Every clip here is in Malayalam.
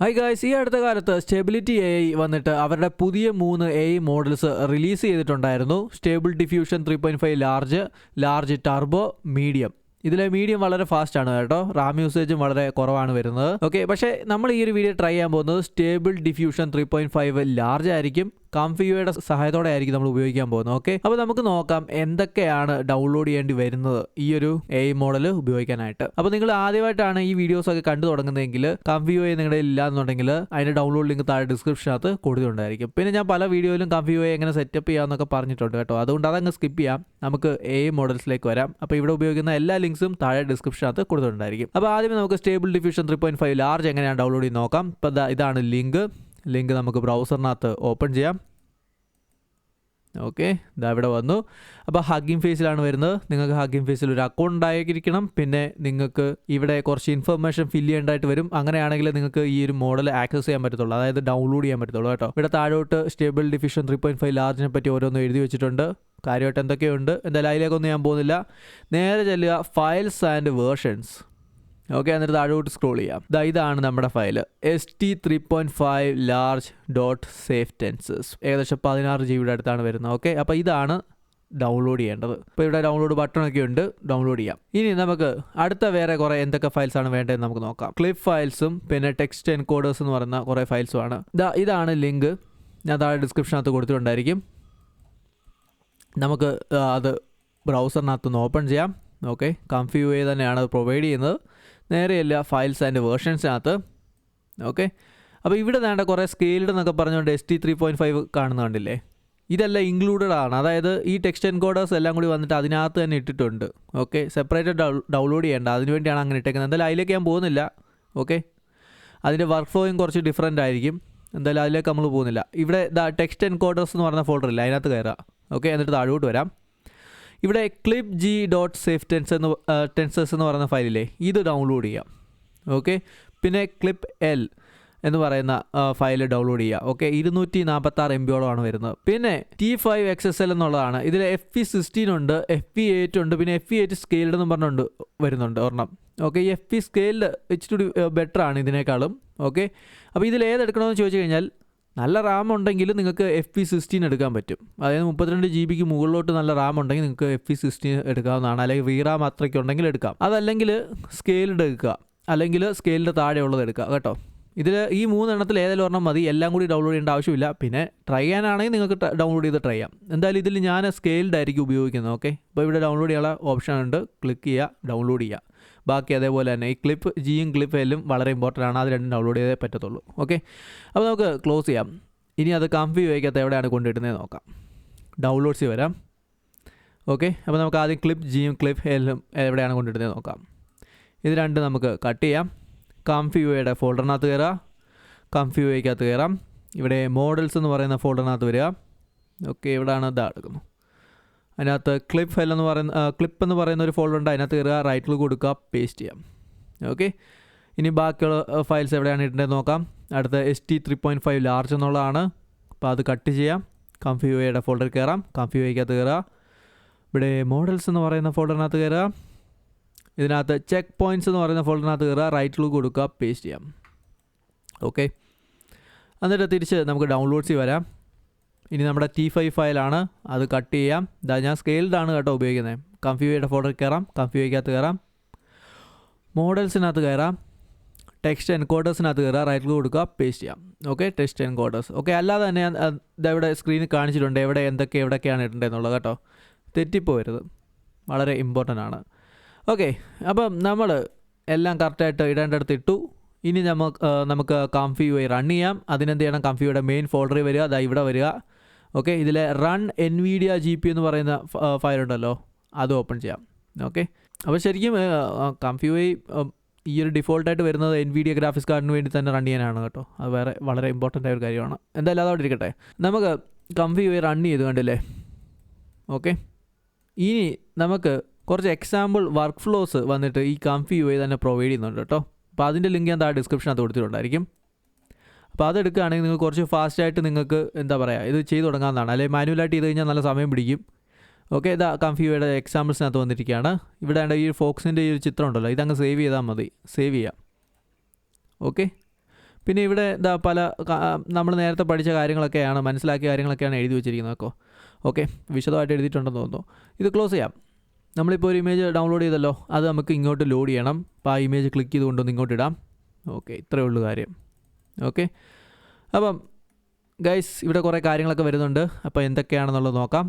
ഹായ് ഗായ്സ്, ഈ അടുത്ത കാലത്ത് സ്റ്റെബിലിറ്റി AI വന്നിട്ട് അവരുടെ പുതിയ 3 AI മോഡൽസ് റിലീസ് ചെയ്തിട്ടുണ്ടായിരുന്നു. Stable diffusion 3.5 large turbo, medium. ഇതിലെ മീഡിയം വളരെ ഫാസ്റ്റ് ആണ് കേട്ടോ. റാം യൂസേജും വളരെ കുറവാണ് വരുന്നത്. ഓക്കെ, പക്ഷേ നമ്മൾ ഈ ഒരു വീഡിയോ ട്രൈ ചെയ്യാൻ പോകുന്നത് സ്റ്റേബിൾ ഡിഫ്യൂഷൻ 3.5 ലാർജ് ആയിരിക്കും. ComfyUIയുടെ സഹായത്തോടെ ആയിരിക്കും നമ്മൾ ഉപയോഗിക്കാൻ പോകുന്നത്. ഓക്കെ, അപ്പോൾ നമുക്ക് നോക്കാം എന്തൊക്കെയാണ് ഡൗൺലോഡ് ചെയ്യേണ്ടി വരുന്നത് ഈ ഒരു AI മോഡൽ ഉപയോഗിക്കാനായിട്ട്. അപ്പോൾ നിങ്ങൾ ആദ്യമായിട്ടാണ് ഈ വീഡിയോസ് ഒക്കെ കണ്ടു തുടങ്ങുന്നതെങ്കിൽ ComfyUI നിങ്ങളുടെ ഇല്ലാന്നുണ്ടെങ്കിൽ അതിൻ്റെ ഡൗൺലോഡ് ലിങ്ക് താഴെ ഡിസ്ക്രിപ്ഷനകത്ത് കൊടുത്തിട്ടുണ്ടായിരിക്കും. പിന്നെ ഞാൻ പല വീഡിയോയിലും ComfyUI എങ്ങനെ സെറ്റപ്പ് ചെയ്യാമെന്നൊക്കെ പറഞ്ഞിട്ടുണ്ട് കേട്ടോ. അതുകൊണ്ട് അതങ്ങ് സ്കിപ്പ് ചെയ്യാം. നമുക്ക് AI മോഡൽസിലേക്ക് വരാം. അപ്പോൾ ഇവിടെ ഉപയോഗിക്കുന്ന എല്ലാ ലിങ്ക്സും താഴെ ഡിസ്ക്രിപ്ഷനകത്ത് കൊടുത്തിട്ടുണ്ടായിരിക്കും. അപ്പോൾ ആദ്യമേ നമുക്ക് സ്റ്റേബിൾ ഡിഫ്യൂഷൻ 3.5 ലാർജ് എങ്ങനെയാണ് ഡൗൺലോഡ് ചെയ്ത് നോക്കാം. അപ്പോൾ ഇതാണ് ലിങ്ക് നമുക്ക് ബ്രൗസറിനകത്ത് ഓപ്പൺ ചെയ്യാം. ഓക്കെ, ഇതാ ഇവിടെ വന്നു. അപ്പോൾ ഹഗ്ഗിംഗ് ഫേസിലാണ് വരുന്നത്. നിങ്ങൾക്ക് ഹഗ്ഗിംഗ് ഫേസിൽ ഒരു അക്കൗണ്ട് ഉണ്ടായിരിക്കണം. പിന്നെ നിങ്ങൾക്ക് ഇവിടെ കുറച്ച് ഇൻഫർമേഷൻ ഫില്ല് ചെയ്യേണ്ടതായിട്ട് വരും. അങ്ങനെയാണെങ്കിൽ നിങ്ങൾക്ക് ഈ ഒരു മോഡൽ ആക്സസ് ചെയ്യാൻ പറ്റത്തുള്ളൂ, അതായത് ഡൗൺലോഡ് ചെയ്യാൻ പറ്റത്തുള്ളൂ കേട്ടോ. ഇവിടെ താഴോട്ട് സ്റ്റേബിൾ ഡിഫ്യൂഷൻ 3.5 ലാർജിനെ പറ്റി ഓരോന്ന് എഴുതി വെച്ചിട്ടുണ്ട്. കാര്യമായിട്ട് എന്തൊക്കെയുണ്ട്, എന്തായാലും അതിലേക്കൊന്നും ഞാൻ പോകുന്നില്ല. നേരെ ചെല്ലുക ഫയൽസ് ആൻഡ് വേർഷൻസ്. ഓക്കെ, എന്നിട്ട് താഴോട്ട് സ്ക്രോൾ ചെയ്യാം. ഇതാണ് നമ്മുടെ ഫയൽ st3.5 large.safetenses. ഏകദേശം 16 GB അടുത്താണ് വരുന്നത്. ഓക്കെ, അപ്പോൾ ഇതാണ് ഡൗൺലോഡ് ചെയ്യേണ്ടത്. ഇപ്പോൾ ഇവിടെ ഡൗൺലോഡ് ബട്ടണൊക്കെ ഉണ്ട്, ഡൗൺലോഡ് ചെയ്യാം. ഇനി നമുക്ക് അടുത്ത വേറെ കുറേ എന്തൊക്കെ ഫയൽസാണ് വേണ്ടതെന്ന് നമുക്ക് നോക്കാം. ക്ലിപ്പ് ഫയൽസും പിന്നെ ടെക്സ്റ്റ് എൻകോഡേഴ്സ് എന്ന് പറയുന്ന കുറേ ഫയൽസുമാണ്. ഇതാണ് ലിങ്ക്, ഞാൻ താഴെ ഡിസ്ക്രിപ്ഷനകത്ത് കൊടുത്തിട്ടുണ്ടായിരിക്കും. നമുക്ക് അത് ബ്രൗസറിനകത്തുനിന്ന് ഓപ്പൺ ചെയ്യാം. ഓക്കെ, ComfyUI തന്നെയാണ് അത് പ്രൊവൈഡ് ചെയ്യുന്നത്. നേരെയല്ല ഫയൽസ് ആൻഡ് വേർഷൻസിനകത്ത്. ഓക്കെ, അപ്പോൾ ഇവിടെ വേണ്ട കുറേ സ്കെയിൽഡ് എന്നൊക്കെ പറഞ്ഞുകൊണ്ട് ST3.5 കാണുന്ന കണ്ടില്ലേ, ഇതെല്ലാം ഇൻക്ലൂഡഡ് ആണ്. അതായത് ഈ ടെക്സ്റ്റ് എൻകോഡേഴ്സ് എല്ലാം കൂടി വന്നിട്ട് അതിനകത്ത് തന്നെ ഇട്ടിട്ടുണ്ട്. ഓക്കെ, സെപ്പറേറ്റ് ഡൗൺലോഡ് ചെയ്യേണ്ട, അതിനുവേണ്ടിയാണ് അങ്ങനെ ഇട്ടേക്കുന്നത്. എന്തായാലും അതിലേക്ക് ഞാൻ പോകുന്നില്ല. ഓക്കെ, അതിൻ്റെ വർക്ക് ഫ്ലോയും കുറച്ച് ഡിഫറെൻ്റ് ആയിരിക്കും. എന്തായാലും അതിലേക്ക് നമ്മൾ പോകുന്നില്ല. ഇവിടെ ടെക്സ്റ്റ് എൻകോഡേഴ്സ് എന്ന് പറഞ്ഞ ഫോൾഡർ ഇല്ല, അതിനകത്ത് കയറാം. ഓക്കെ, എന്നിട്ട് താഴോട്ട് വരാം. ഇവിടെ ക്ലിപ്പ് g.safetenses എന്ന് പറയുന്ന ഫയലില്ലേ, ഇത് ഡൗൺലോഡ് ചെയ്യാം. ഓക്കെ, പിന്നെ ക്ലിപ്പ് L എന്ന് പറയുന്ന ഫയൽ ഡൗൺലോഡ് ചെയ്യുക. ഓക്കെ, 246 MB വരുന്നത്. പിന്നെ T5XSL എന്നുള്ളതാണ്. ഇതിൽ FP16 ഉണ്ട്, FP8 ഉണ്ട്, പിന്നെ FP8 സ്കെയിൽഡ് എന്ന് പറഞ്ഞുകൊണ്ട് വരുന്നുണ്ട് ഒരെണ്ണം. ഓക്കെ, ഈ FP സ്കെയിൽഡ് ഇച്ചിരി ബെറ്റർ ആണ് ഇതിനേക്കാളും. ഓക്കെ, അപ്പോൾ ഇതിൽ ഏതെടുക്കണമെന്ന് ചോദിച്ചു കഴിഞ്ഞാൽ നല്ല റാം ഉണ്ടെങ്കിൽ നിങ്ങൾക്ക് FP16 എടുക്കാൻ പറ്റും. അതായത് 32 GB മുകളിലോട്ട് നല്ല റാം ഉണ്ടെങ്കിൽ നിങ്ങൾക്ക് FP16 എടുക്കാവുന്നതാണ്. അല്ലെങ്കിൽ VRAM അത്രയ്ക്ക് ഉണ്ടെങ്കിൽ എടുക്കാം. അതല്ലെങ്കിൽ സ്കെയിൽഡ് എടുക്കുക, അല്ലെങ്കിൽ സ്കെയിലിൻ്റെ താഴെയുള്ളത് എടുക്കുക കേട്ടോ. ഇതിൽ ഈ 3 എണ്ണത്തിൽ ഏതെങ്കിലും ഒരെണ്ണം മതി. എല്ലാം കൂടി ഡൗൺലോഡ് ചെയ്യേണ്ട ആവശ്യമില്ല. പിന്നെ ട്രൈ ചെയ്യാനാണെങ്കിൽ നിങ്ങൾക്ക് ഡൗൺലോഡ് ചെയ്ത് ട്രൈ ചെയ്യാം. എന്തായാലും ഇതിൽ ഞാൻ സ്കെയിൽഡ് ആയിരിക്കും ഉപയോഗിക്കുന്നത്. ഓക്കെ, അപ്പോൾ ഇവിടെ ഡൗൺലോഡ് ചെയ്യാനുള്ള ഓപ്ഷൻ ഉണ്ട്, ക്ലിക്ക് ചെയ്യുക, ഡൗൺലോഡ് ചെയ്യുക. ബാക്കി അതേപോലെ തന്നെ ഈ ക്ലിപ്പ് ജിയും ക്ലിപ്പ് എല്ലും വളരെ ഇമ്പോർട്ടൻ്റ് ആണ്. അത് രണ്ടും ഡൗൺലോഡ് ചെയ്തേ പറ്റത്തുള്ളൂ. ഓക്കെ, അപ്പോൾ നമുക്ക് ക്ലോസ് ചെയ്യാം. ഇനി അത് ComfyUIക്കകത്ത് എവിടെയാണ് കൊണ്ടിടുന്നത് നോക്കാം. ഡൗൺലോഡ്സിൽ വരാം. ഓക്കെ, അപ്പോൾ നമുക്ക് ആദ്യം ക്ലിപ്പ് ജിയും ക്ലിപ്പ് എല്ലും എവിടെയാണ് കൊണ്ടിടുന്നത് നോക്കാം. ഇത് രണ്ടും നമുക്ക് കട്ട് ചെയ്യാം. ComfyUIയുടെ ഫോൾഡറിനകത്ത് കയറുക, ComfyUIക്കകത്ത് കയറാം. ഇവിടെ മോഡൽസ് എന്ന് പറയുന്ന ഫോൾഡറിനകത്ത് വരിക. ഓക്കെ, ഇവിടെയാണ് എടുക്കുന്നു. അതിനകത്ത് ക്ലിപ്പ് എന്ന് പറയുന്ന ഒരു ഫോൾഡർ ഉണ്ട്, അതിനകത്ത് കയറുക, റൈറ്റ് ക്ലിക്ക് കൊടുക്കുക, പേസ്റ്റ് ചെയ്യാം. ഓക്കെ, ഇനി ബാക്കിയുള്ള ഫയൽസ് എവിടെയാണ് ഇടേണ്ടത് നോക്കാം. അടുത്ത ST3.5 ലാർജ് എന്നുള്ളതാണ്. അപ്പോൾ അത് കട്ട് ചെയ്യാം. ComfyUIയുടെ ഫോൾഡറിൽ കയറാം, ComfyUIക്കകത്ത് കയറുക. ഇവിടെ മോഡൽസ് എന്ന് പറയുന്ന ഫോൾഡറിനകത്ത് കയറുക. ഇതിനകത്ത് ചെക്ക് പോയിൻറ്റ്സ് എന്ന് പറയുന്ന ഫോൾഡറിനകത്ത് കയറുക, റൈറ്റ് ക്ലിക്ക് കൊടുക്കുക, പേസ്റ്റ് ചെയ്യാം. ഓക്കെ, എന്നിട്ട് തിരിച്ച് നമുക്ക് ഡൗൺലോഡ്സിൽ വരാം. ഇനി നമ്മുടെ T5 ഫയലാണ്, അത് കട്ട് ചെയ്യാം. ഞാൻ സ്കെയിൽഡാണ് കേട്ടോ ഉപയോഗിക്കുന്നത്. ComfyUIയുടെ ഫോൾഡറിൽ കയറാം, ComfyUIക്കകത്ത് കയറാം, മോഡൽസിനകത്ത് കയറാം, ടെക്സ്റ്റ് എൻകോഡേഴ്സിനകത്ത് കയറാം, റൈറ്റ് ക്ലിക്ക് കൊടുക്കുക, പേസ്റ്റ് ചെയ്യാം. Okay, text encoders. ഓക്കെ, അല്ലാതെ തന്നെ ഇവിടെ സ്ക്രീനിൽ കാണിച്ചിട്ടുണ്ട് എവിടെയൊക്കെയാണ് ഇടേണ്ടതെന്നുള്ളത് കേട്ടോ. തെറ്റിപ്പോരുത്, വളരെ ഇമ്പോർട്ടൻ്റ് ആണ്. ഓക്കെ, അപ്പം നമ്മൾ എല്ലാം കറക്റ്റായിട്ട് ഇടേണ്ടടുത്ത് ഇട്ടു. ഇനി നമുക്ക് ComfyUI റൺ ചെയ്യാം. അതിനെന്ത് ചെയ്യണം, ComfyUIയുടെ മെയിൻ ഫോൾഡറിൽ വരിക, ഇവിടെ വരിക. ഓക്കെ, ഇതിലെ റൺ NVIDIA GP എന്ന് പറയുന്ന ഫയലുണ്ടല്ലോ, അത് ഓപ്പൺ ചെയ്യാം. ഓക്കെ, അപ്പോൾ ശരിക്കും ComfyUI ഈ ഒരു ഡിഫോൾട്ടായിട്ട് വരുന്നത് NVIDIA ഗ്രാഫിക്സ് കാർഡിന് വേണ്ടി തന്നെ റൺ ചെയ്യാനാണ് കേട്ടോ. അത് വളരെ ഇമ്പോർട്ടൻ്റ് ആയ ഒരു കാര്യമാണ്. എന്തായാലും അതവിടെ ഇരിക്കട്ടെ. നമുക്ക് ComfyUI റൺ ചെയ്ത് കണ്ടില്ലേ. ഓക്കെ, ഇനി നമുക്ക് കുറച്ച് എക്സാമ്പിൾ വർക്ക് ഫ്ലോസ് വന്നിട്ട് ഈ ComfyUI തന്നെ പ്രൊവൈഡ് ചെയ്യുന്നുണ്ട് കേട്ടോ. അപ്പോൾ അതിൻ്റെ ലിങ്ക് ഞാൻ താഴെ ഡിസ്ക്രിപ്ഷനകത്ത് കൊടുത്തിട്ടുണ്ടായിരിക്കും. അപ്പോൾ അതെടുക്കുകയാണെങ്കിൽ നിങ്ങൾ കുറച്ച് ഫാസ്റ്റായിട്ട് നിങ്ങൾക്ക് ഇത് ചെയ്ത് തുടങ്ങാവുന്നതാണ്. അല്ലെങ്കിൽ മാനുവലായിട്ട് ചെയ്ത് കഴിഞ്ഞാൽ നല്ല സമയം പിടിക്കും. ഓക്കെ, ComfyUIയുടെ എക്സാമ്പിൾസിനകത്ത് വന്നിരിക്കുകയാണ്. ഇവിടെ ഈ ഫോക്സിൻ്റെ ഈ ഒരു ചിത്രം ഉണ്ടല്ലോ, ഇതങ്ങ് സേവ് ചെയ്താൽ മതി. സേവ് ചെയ്യാം. ഓക്കെ, പിന്നെ ഇവിടെ ഇതാ പല നമ്മൾ നേരത്തെ പഠിച്ച കാര്യങ്ങളൊക്കെയാണ്, മനസ്സിലാക്കിയ കാര്യങ്ങളൊക്കെയാണ് എഴുതി വെച്ചിരിക്കുന്നത്. ഓക്കെ, വിശദമായിട്ട് എഴുതിയിട്ടുണ്ടെന്ന് തോന്നുന്നു. ഇത് ക്ലോസ് ചെയ്യാം. നമ്മളിപ്പോൾ ഒരു ഇമേജ് ഡൗൺലോഡ് ചെയ്തല്ലോ, അത് നമുക്ക് ഇങ്ങോട്ട് ലോഡ് ചെയ്യണം. അപ്പോൾ ആ ഇമേജ് ക്ലിക്ക് ചെയ്ത് കൊണ്ടൊന്ന് ഇങ്ങോട്ട് ഇടാം. ഓക്കെ, ഇത്രയേ ഉള്ളൂ കാര്യം. ഓക്കെ, അപ്പം ഗൈസ് ഇവിടെ കുറേ കാര്യങ്ങളൊക്കെ വരുന്നുണ്ട്. അപ്പോൾ എന്തൊക്കെയാണെന്നുള്ളത് നോക്കാം.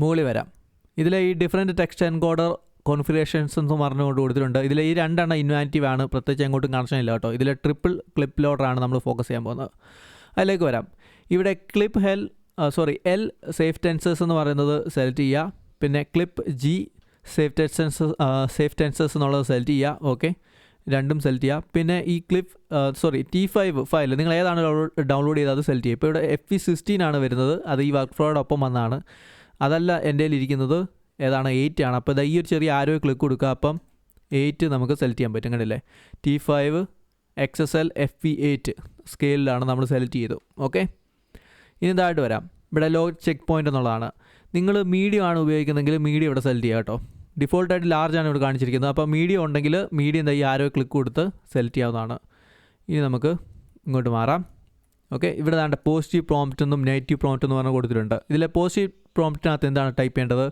മുകളിൽ വരാം. ഇതിലെ ഈ ഡിഫറെൻറ്റ് ടെക്സ്റ്റ് എൻകോഡർ കോൺഫിഗറേഷൻസ് എന്ന് പറഞ്ഞുകൊണ്ട് കൊടുത്തിട്ടുണ്ട്. ഇതിൽ ഈ 2 ഇൻവാക്റ്റീവ് ആണ്, പ്രത്യേകിച്ച് എങ്ങോട്ടും കണക്ഷൻ ഇല്ല കേട്ടോ. ഇതിൽ ട്രിപ്പിൾ ക്ലിപ്പ് ലോഡറാണ് നമ്മൾ ഫോക്കസ് ചെയ്യാൻ പോകുന്നത്. അതിലേക്ക് വരാം. ഇവിടെ ക്ലിപ്പ് എൽ സേഫ് ടെൻസേഴ്സ് എന്ന് പറയുന്നത് സെലക്ട് ചെയ്യുക. പിന്നെ ക്ലിപ്പ് ജി സേഫ് ടെൻസേഴ്സ് എന്നുള്ളത് സെലക്ട് ചെയ്യുക. ഓക്കെ, രണ്ടും സെലക്ട് ചെയ്യുക. പിന്നെ ഈ T5 ഫയൽ നിങ്ങൾ ഏതാണ് ഡൗൺലോഡ് ചെയ്തത് അത് സെലക്ട് ചെയ്യുക. ഇപ്പോൾ ഇവിടെ FE16 ആണ് വരുന്നത്, അത് ഈ വർക്ക് ഫ്ലോയോടൊപ്പം വന്നതാണ്. അതല്ല എൻ്റെ കയ്യിലിരിക്കുന്നത് ഏതാണ് 8 ആണ്. അപ്പോൾ ഈ ഒരു ചെറിയ ആരോ ക്ലിക്ക് കൊടുക്കുക, അപ്പം 8 നമുക്ക് സെലക്ട് ചെയ്യാൻ പറ്റും. കണ്ടില്ലേ, T5 XSL FE8 സ്കെയിലിലാണ് നമ്മൾ സെലക്ട് ചെയ്തു. ഓക്കെ, ഇനി ഇതായിട്ട് വരാം. ഇവിടെ ലോ ചെക്ക് പോയിൻ്റ് എന്നുള്ളതാണ്. നിങ്ങൾ മീഡിയം ആണ് ഉപയോഗിക്കുന്നതെങ്കിൽ മീഡിയം ഇവിടെ സെലക്ട് ചെയ്യുക കേട്ടോ. ഡിഫോൾട്ടായിട്ട് ലാർജാണ് ഇവിടെ കാണിച്ചിരിക്കുന്നത്. അപ്പോൾ മീഡിയം ഉണ്ടെങ്കിൽ മീഡിയം ഈ ആരോ ക്ലിക്ക് കൊടുത്ത് സെലക്ട് ചെയ്യാവുന്നതാണ്. ഇനി നമുക്ക് ഇങ്ങോട്ട് മാറാം. ഓക്കെ, ഇവിടെ വേണ്ട പോസിറ്റീവ് പ്രോംപ്റ്റ് എന്നും നെഗറ്റീവ് പ്രോംപ്റ്റ് എന്ന് പറഞ്ഞാൽ കൊടുത്തിട്ടുണ്ട്. ഇതിലെ പോസിറ്റീവ് പ്രോംപ്റ്റിനകത്ത് എന്താണ് ടൈപ്പ് ചെയ്യേണ്ടത്,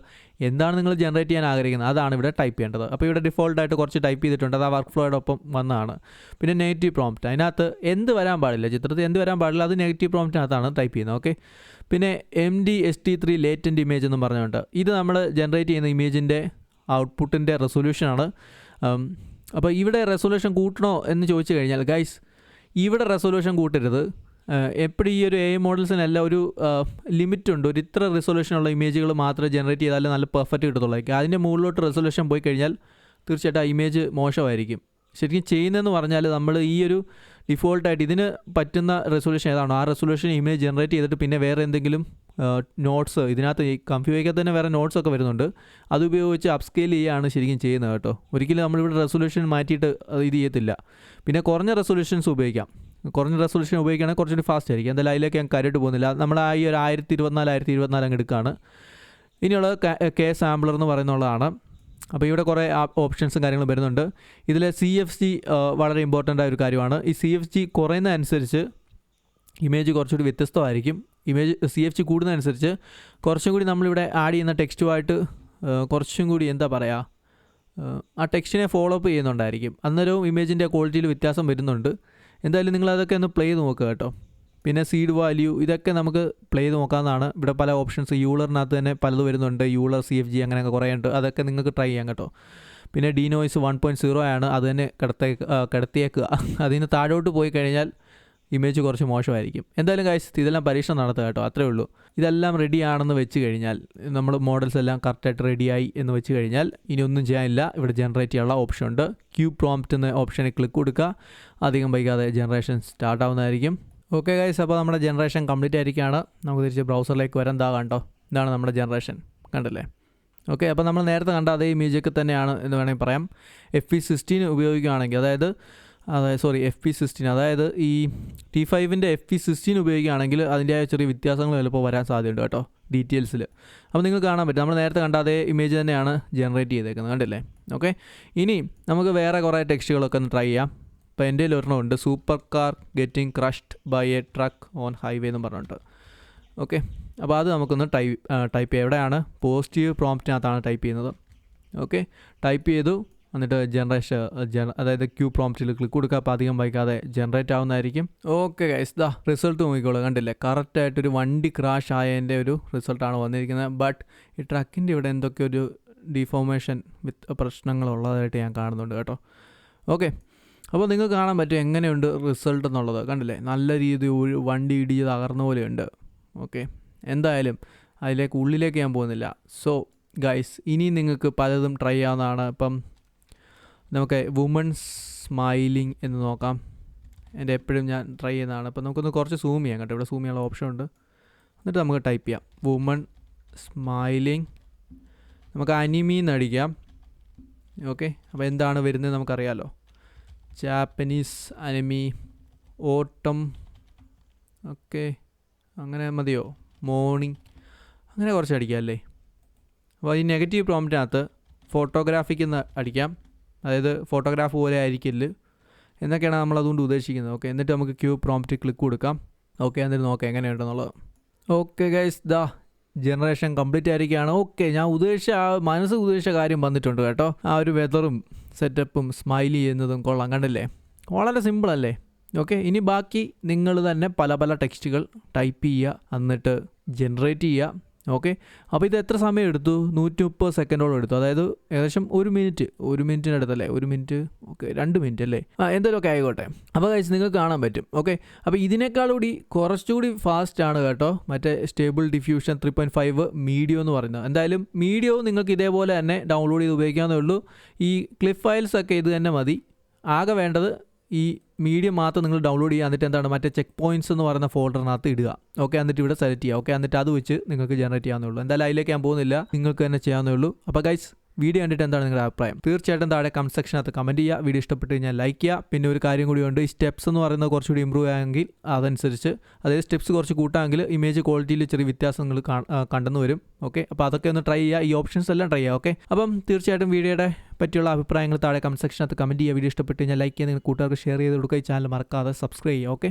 എന്താണ് നിങ്ങൾ ജനറേറ്റ് ചെയ്യാൻ ആഗ്രഹിക്കുന്നത്, അതാണ് ഇവിടെ ടൈപ്പ് ചെയ്യേണ്ടത്. അപ്പോൾ ഇവിടെ ഡിഫോൾട്ടായിട്ട് കുറച്ച് ടൈപ്പ് ചെയ്തിട്ടുണ്ട്, അത് ആ വർക്ക് ഫ്ലോയോടൊപ്പം വന്നതാണ്. പിന്നെ നെഗറ്റീവ് പ്രോംപ്റ്റ്, അതിനകത്ത് എന്ത് വരാൻ പാടില്ല, ചിത്രത്തിൽ എന്ത് വരാൻ പാടില്ല, അത് നെഗറ്റീവ് പ്രോംപ്റ്റിനകത്താണ് ടൈപ്പ് ചെയ്യുന്നത്. ഓക്കെ, പിന്നെ MDST3 ലേറ്റൻറ്റ് ഇമേജ് എന്നും പറഞ്ഞുകൊണ്ട് ഇത് നമ്മൾ ജനറേറ്റ് ചെയ്യുന്ന ഇമേജിൻ്റെ ഔട്ട്പുട്ടിൻ്റെ റെസൊല്യൂഷനാണ്. അപ്പോൾ ഇവിടെ റെസൊല്യൂഷൻ കൂട്ടണോ എന്ന് ചോദിച്ചു കഴിഞ്ഞാൽ ഗൈസ്, ഇവിടെ റെസൊല്യൂഷൻ കൂട്ടരുത്. എപ്പോഴും ഈ ഒരു AI മോഡൽസിനെല്ലാം ഒരു ലിമിറ്റ് ഉണ്ട്. ഒരു ഇത്ര റെസൊല്യൂഷനുള്ള ഇമേജുകൾ മാത്രമേ ജനറേറ്റ് ചെയ്താലേ നല്ല പെർഫെക്റ്റ് കിട്ടത്തുള്ളൂ. അതിൻ്റെ മുകളിലോട്ട് റെസൊല്യൂഷൻ പോയി കഴിഞ്ഞാൽ തീർച്ചയായിട്ടും ആ ഇമേജ് മോശമായിരിക്കും. ശരിക്കും ചെയ്യുന്നതെന്ന് പറഞ്ഞാൽ നമ്മൾ ഈ ഒരു ഡിഫോൾട്ടായിട്ട് ഇതിന് പറ്റുന്ന റെസൊല്യൂഷൻ ഏതാണോ ആ റെസൊല്യൂഷൻ ഇമേജ് ജനറേറ്റ് ചെയ്തിട്ട് പിന്നെ വേറെ എന്തെങ്കിലും നോട്ട്സ് ഇതിനകത്ത് ഈ ComfyUIക്കകത്ത് തന്നെ വേറെ നോട്ട്സൊക്കെ വരുന്നുണ്ട്, അതുപയോഗിച്ച് അപ്സ്കെയിൽ ചെയ്യുകയാണ് ശരിക്കും ചെയ്യുന്നത് കേട്ടോ. ഒരിക്കലും നമ്മളിവിടെ റെസൊല്യൂഷൻ മാറ്റിയിട്ട് ഇത് ചെയ്യത്തില്ല. പിന്നെ കുറഞ്ഞ റെസൊല്യൂഷൻസ് ഉപയോഗിക്കാം. കുറഞ്ഞ റെസൊല്യൂഷൻ ഉപയോഗിക്കുകയാണെങ്കിൽ കുറച്ചുകൂടി ഫാസ്റ്റ് ആയിരിക്കും. എന്തായാലും അതിലേക്ക് ഞാൻ കാര്യമായിട്ട് പോകുന്നില്ല. നമ്മൾ ആ ഈ ഒരു 1024 അങ്ങ് എടുക്കുകയാണ്. ഇനിയുള്ളത് K സാമ്പിളർ എന്ന് പറയുന്നുള്ളതാണ്. അപ്പോൾ ഇവിടെ കുറേ ഓപ്ഷൻസും കാര്യങ്ങളും വരുന്നുണ്ട്. ഇതിൽ CFG വളരെ ഇമ്പോർട്ടൻ്റ് ആയ ഒരു കാര്യമാണ്. ഈ CFG കുറയുന്നതനുസരിച്ച് ഇമേജ് കുറച്ചുകൂടി വ്യത്യസ്തമായിരിക്കും. ഇമേജ് CFG കൂടുന്നതനുസരിച്ച് കുറച്ചും കൂടി നമ്മളിവിടെ ആഡ് ചെയ്യുന്ന ടെക്സ്റ്റുമായിട്ട് കുറച്ചും കൂടി എന്താ പറയുക, ആ ടെക്സ്റ്റിനെ ഫോളോ അപ്പ് ചെയ്യുന്നുണ്ടായിരിക്കും. അന്നേരവും ഇമേജിൻ്റെ ക്വാളിറ്റിയിൽ വ്യത്യാസം വരുന്നുണ്ട്. എന്തായാലും നിങ്ങളതൊക്കെ ഒന്ന് പ്ലേ ചെയ്ത് നോക്കുക കേട്ടോ. പിന്നെ സീഡ് വാല്യൂ ഇതൊക്കെ നമുക്ക് പ്ലേ ചെയ്ത് നോക്കാവുന്നതാണ്. ഇവിടെ പല ഓപ്ഷൻസ് യൂളറിനകത്ത് തന്നെ പലത് വരുന്നുണ്ട്. യൂളർ CFG അങ്ങനെയൊക്കെ കുറേ ഉണ്ട്. അതൊക്കെ നിങ്ങൾക്ക് ട്രൈ ചെയ്യാം കേട്ടോ. പിന്നെ ഡീനോയ്സ് 1.0 ആണ്, അത് തന്നെ കിടത്തിയേക്കുക. അതിന് താഴോട്ട് പോയി കഴിഞ്ഞാൽ ഇമേജ് കുറച്ച് മോശമായിരിക്കും. എന്തായാലും ഗൈസ് ഇതെല്ലാം പരീക്ഷണം നടത്തുക കേട്ടോ, അത്രേ ഉള്ളൂ. ഇതെല്ലാം റെഡി ആണെന്ന് വെച്ച് കഴിഞ്ഞാൽ, നമ്മൾ മോഡൽസ് എല്ലാം കറക്റ്റായിട്ട് റെഡിയായി എന്ന് വെച്ച് കഴിഞ്ഞാൽ ഇനി ഒന്നും ചെയ്യാനില്ല. ഇവിടെ ജനറേറ്റ് ചെയ്യാനുള്ള ഓപ്ഷൻ ഉണ്ട്. ക്യൂ പ്രോംപ്റ്റ് എന്ന ഓപ്ഷനിൽ ക്ലിക്ക് കൊടുക്കുക. അധികം വൈകാതെ ജനറേഷൻ സ്റ്റാർട്ട് ആവുന്നതായിരിക്കും. ഓക്കെ ഗൈസ്, അപ്പോൾ നമ്മുടെ ജനറേഷൻ കംപ്ലീറ്റ് ആയിരിക്കുകയാണ്. നമുക്ക് തിരിച്ച് ബ്രൗസറിലേക്ക് വരാൻ കണ്ടോ, ഇതാണ് നമ്മുടെ ജനറേഷൻ, കണ്ടല്ലേ. ഓക്കെ, അപ്പോൾ നമ്മൾ നേരത്തെ കണ്ട അതേ ഇമേജൊക്കെ തന്നെയാണ് എന്ന് വേണമെങ്കിൽ പറയാം. FE16 ഉപയോഗിക്കുകയാണെങ്കിൽ FP16 അതായത് ഈ T5ൻ്റെ FP16 ഉപയോഗിക്കുകയാണെങ്കിൽ അതിൻ്റെ ചെറിയ വ്യത്യാസങ്ങൾ ചിലപ്പോൾ വരാൻ സാധ്യതയുണ്ട് കേട്ടോ ഡീറ്റെയിൽസിൽ. അപ്പോൾ നിങ്ങൾക്ക് കാണാൻ പറ്റും നമ്മൾ നേരത്തെ കണ്ട അതേ ഇമേജ് തന്നെയാണ് ജനറേറ്റ് ചെയ്തേക്കുന്നത്, കണ്ടില്ലേ. ഓക്കെ, ഇനി നമുക്ക് വേറെ കുറേ ടെക്സ്റ്റുകളൊക്കെ ഒന്ന് ട്രൈ ചെയ്യാം. ഇപ്പോൾ എൻ്റെ ഒരെണ്ണമുണ്ട്, super car getting crushed by a truck on highway എന്ന് പറഞ്ഞിട്ട്. ഓക്കെ, അപ്പോൾ അത് നമുക്കൊന്ന് ടൈപ്പ് ചെയ്യാം. എവിടെയാണ്, പോസിറ്റീവ് പ്രോംപ്റ്റിനകത്താണ് ടൈപ്പ് ചെയ്യുന്നത്. ഓക്കെ, ടൈപ്പ് ചെയ്തു. എന്നിട്ട് അതായത് ക്യൂ പ്രോംപ്റ്റിൽ ക്ലിക്ക് കൊടുക്കുക. അപ്പോൾ അധികം വൈകാതെ ജനറേറ്റ് ആവുന്നതായിരിക്കും. ഓക്കെ ഗൈസ്, റിസൾട്ട് നോക്കിക്കോളൂ, കണ്ടില്ലേ. കറക്റ്റായിട്ടൊരു വണ്ടി ക്രാഷ് ആയതിൻ്റെ ഒരു റിസൾട്ടാണ് വന്നിരിക്കുന്നത്. ബട്ട് ഈ ട്രക്കിൻ്റെ ഇവിടെ എന്തൊക്കെ ഒരു ഡിഫോർമേഷൻ പ്രശ്നങ്ങളുള്ളതായിട്ട് ഞാൻ കാണുന്നുണ്ട് കേട്ടോ. ഓക്കെ, അപ്പോൾ നിങ്ങൾക്ക് കാണാൻ പറ്റും എങ്ങനെയുണ്ട് റിസൾട്ട് എന്നുള്ളത്, കണ്ടില്ലേ. നല്ല രീതിയിൽ വണ്ടി ഇടിച്ച് തകർന്ന പോലെയുണ്ട്. ഓക്കെ, എന്തായാലും ഉള്ളിലേക്ക് ഞാൻ പോകുന്നില്ല. സോ ഗൈസ്, ഇനി നിങ്ങൾക്ക് പലതും ട്രൈ ചെയ്യാവുന്നതാണ്. ഇപ്പം നമുക്ക് വുമൺ സ്മൈലിംഗ് എന്ന് നോക്കാം. എൻ്റെ എപ്പോഴും ഞാൻ ട്രൈ ചെയ്യുന്നതാണ്. അപ്പോൾ നമുക്കൊന്ന് കുറച്ച് സൂം ചെയ്യാം കേട്ടോ. ഇവിടെ സൂം ചെയ്യാനുള്ള ഓപ്ഷൻ ഉണ്ട്. എന്നിട്ട് നമുക്ക് ടൈപ്പ് ചെയ്യാം വുമൺ സ്മൈലിംഗ്. നമുക്ക് അനിമീന്ന് അടിക്കാം. ഓക്കെ, അപ്പോൾ എന്താണ് വരുന്നത് നമുക്കറിയാമല്ലോ. ജാപ്പനീസ് അനിമി, ഓട്ടം, ഓക്കെ അങ്ങനെ മതിയോ, മോർണിംഗ്, അങ്ങനെ കുറച്ച് അടിക്കാം അല്ലേ. അപ്പോൾ ഈ നെഗറ്റീവ് പ്രോംപ്റ്റിനകത്ത് ഫോട്ടോഗ്രാഫിക്ക് അടിക്കാം. അതായത് ഫോട്ടോഗ്രാഫ് പോലെ ആയിരിക്കില്ല, എന്നൊക്കെയാണ് നമ്മൾ അതുകൊണ്ട് ഉദ്ദേശിക്കുന്നത്. ഓക്കെ, എന്നിട്ട് നമുക്ക് ക്യൂ പ്രോംപ്റ്റ് ക്ലിക്ക് കൊടുക്കാം. ഓക്കെ, എന്നിട്ട് നോക്കാം എങ്ങനെയുണ്ടെന്നുള്ളത്. ഓക്കെ ഗൈസ്, ജനറേഷൻ കംപ്ലീറ്റ് ആയിരിക്കുകയാണ്. ഓക്കെ, ഞാൻ മനസ്സ് ഉദ്ദേശിച്ച കാര്യം വന്നിട്ടുണ്ട് കേട്ടോ. ആ ഒരു വെതറും സെറ്റപ്പും സ്മൈലി ചെയ്യുന്നതും കൊള്ളാം, കണ്ടില്ലേ? വളരെ സിമ്പിളല്ലേ? ഓക്കെ, ഇനി ബാക്കി നിങ്ങൾ തന്നെ പല ടെക്സ്റ്റുകൾ ടൈപ്പ് ചെയ്യുക, എന്നിട്ട് ജനറേറ്റ് ചെയ്യുക. ഓക്കെ, അപ്പോൾ ഇത് എത്ര സമയം എടുത്തു? 130 സെക്കൻഡോളം എടുത്തു. അതായത് ഏകദേശം 1 മിനിറ്റിനടുത്തല്ലേ? 1 മിനിറ്റ്, ഓക്കെ 2 മിനിറ്റ് അല്ലേ? എന്തെങ്കിലുമൊക്കെ ആയിക്കോട്ടെ. അപ്പോൾ കഴിച്ച് നിങ്ങൾക്ക് കാണാൻ പറ്റും. ഓക്കെ, അപ്പോൾ ഇതിനേക്കാളുകൂടി കുറച്ചുകൂടി ഫാസ്റ്റാണ് കേട്ടോ മറ്റേ സ്റ്റേബിൾ ഡിഫ്യൂഷൻ 3.5 മീഡിയോ എന്ന് പറയുന്നത്. എന്തായാലും മീഡിയോ നിങ്ങൾക്ക് ഇതേപോലെ തന്നെ ഡൗൺലോഡ് ചെയ്ത് ഉപയോഗിക്കാവുന്നേ ഉള്ളൂ. ഈ ക്ലിപ്പ് ഫയൽസ് ഒക്കെ ഇത് തന്നെ മതി. ആകെ വേണ്ടത് ഈ മീഡിയം മാത്രം നിങ്ങൾ ഡൗൺലോഡ് ചെയ്യുക. എന്നിട്ട് എന്താണ് മറ്റേ ചെക്ക് പോയിൻറ്റ്സ് എന്ന് പറയുന്ന ഫോൾഡറിനകത്ത് ഇടുക. ഓക്കെ, എന്നിട്ട് ഇവിടെ സെലക്ട് ചെയ്യുക. ഓക്കെ, എന്നിട്ട് അത് വെച്ച് നിങ്ങൾക്ക് ജനറേറ്റ് ചെയ്യാവുന്നേ ഉള്ളൂ. എന്തായാലും അതിലേക്ക് ഞാൻ പോകുന്നില്ല, നിങ്ങൾക്ക് തന്നെ ചെയ്യാവുന്നേ ഉള്ളൂ. അപ്പോൾ ഗൈസ്, വീഡിയോ കണ്ടിട്ട് എന്താണ് നിങ്ങളുടെ അഭിപ്രായം? തീർച്ചയായിട്ടും താഴെ കമൻറ്റ് സെക്ഷനകത്ത് കമൻറ്റ് ചെയ്യുക. വീഡിയോ ഇഷ്ടപ്പെട്ട് കഴിഞ്ഞാൽ ലൈക്ക് ചെയ്യുക. പിന്നെ ഒരു കാര്യം കൂടിയുണ്ട്, ഈ സ്റ്റെപ്സ് എന്ന് പറയുന്നത് കുറച്ചുകൂടി ഇമ്പ്രൂവ് ആയെങ്കിൽ അതനുസരിച്ച്, അതായത് സ്റ്റെപ്സ് കുറച്ച് കൂട്ടാമെങ്കിൽ ഇമേജ് ക്വാളിറ്റിയിൽ ചെറിയ വ്യത്യാസം നിങ്ങൾ കണ്ടെന്ന് വരും. ഓക്കെ, അപ്പോൾ അതൊക്കെ ഒന്ന് ട്രൈ ചെയ്യുക. ഈ ഓപ്ഷൻസ് എല്ലാം ട്രൈ ചെയ്യുക. ഓക്കെ, അപ്പം തീർച്ചയായിട്ടും വീഡിയോയുടെ പറ്റിയുള്ള അഭിപ്രായങ്ങൾ താഴെ കമൻറ്റ് സെക്ഷനകത്ത് കമൻറ്റ് ചെയ്യുക. വീഡിയോ ഇഷ്ടപ്പെട്ട് കഴിഞ്ഞാൽ ലൈക്ക് ചെയ്യുക, നിങ്ങൾ കൂട്ടുകാർക്ക് ഷെയർ ചെയ്ത് കൊടുക്കുക. ഈ ചാനൽ മറക്കാതെ സബ്സ്ക്രൈബ് ചെയ്യുക. ഓക്കെ.